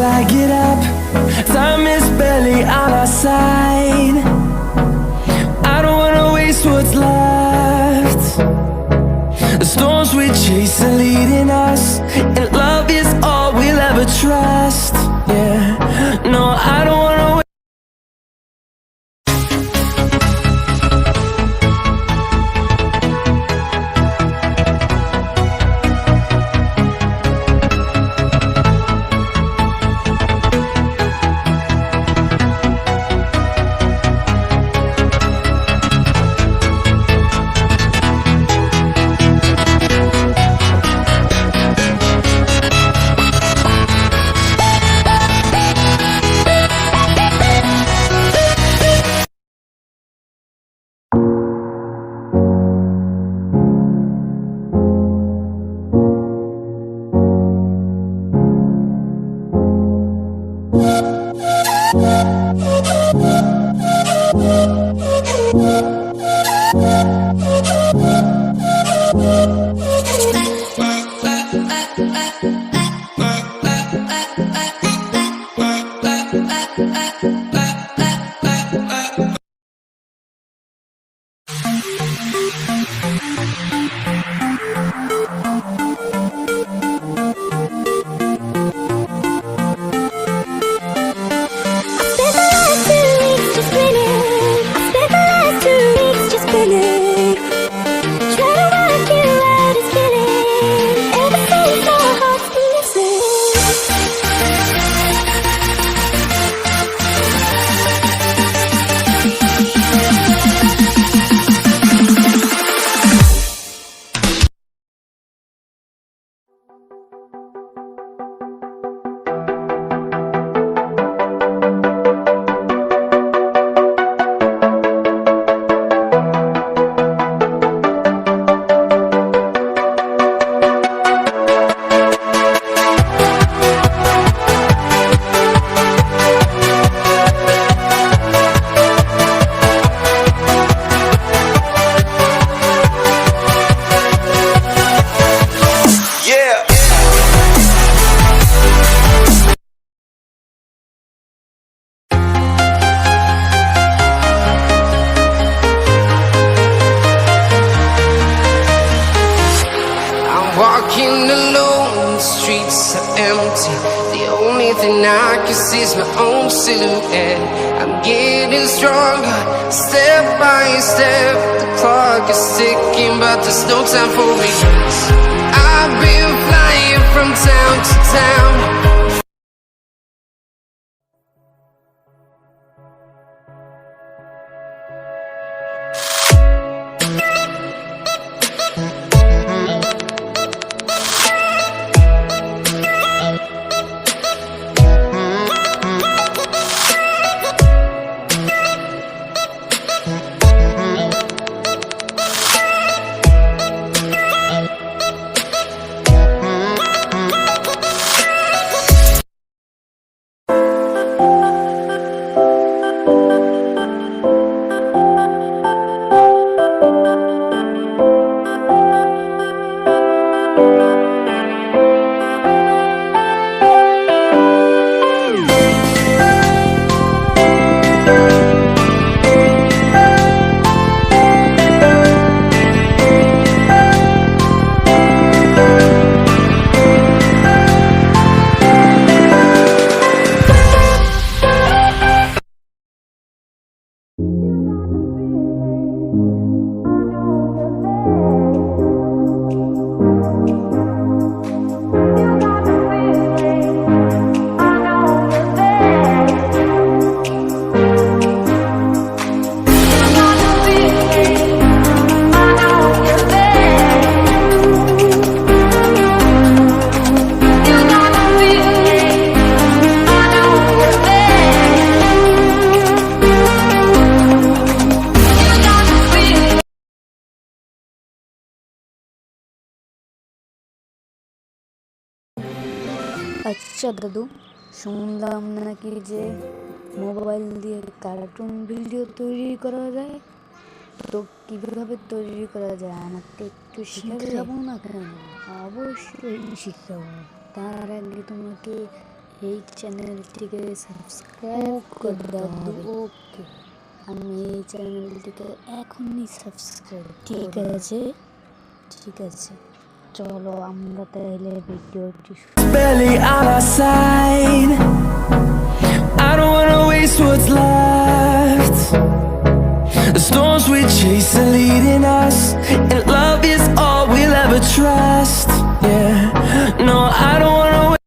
till I get up. Time is barely on our side. I don't wanna waste what's left. The storms we chase are leading us, and love is all we'll ever trust. Yeah, no, I don't wanna wait. Walking alone, the streets are empty. The only thing I can see is my own silhouette. I'm getting stronger, step by step. The clock is ticking, but there's no time for regrets. I've been flying from town to town. আচ্ছা দাদু, শুনলাম নাকি যে mobile দিয়ে cartoon video তৈরি করা যায়। তো কিভাবে তৈরি করা যায় আমাকে একটু শিখাবে? শিখাবো না কেন, অবশ্যই শিখাবো। তার আগে তোমাকে এই চ্যানেলটিকে সাবস্ক্রাইব করে দেওয়া হবে। ওকে, আমি এই চ্যানেলটিকে এখনই সাবস্ক্রাইব। ঠিক আছে, চলো আমরা তাহলে ভিডিওটি Barely on our side. I don't wanna waste what's left. The storms we chase are leading us, and love is all we'll ever trust. Yeah, no, I don't wanna wait.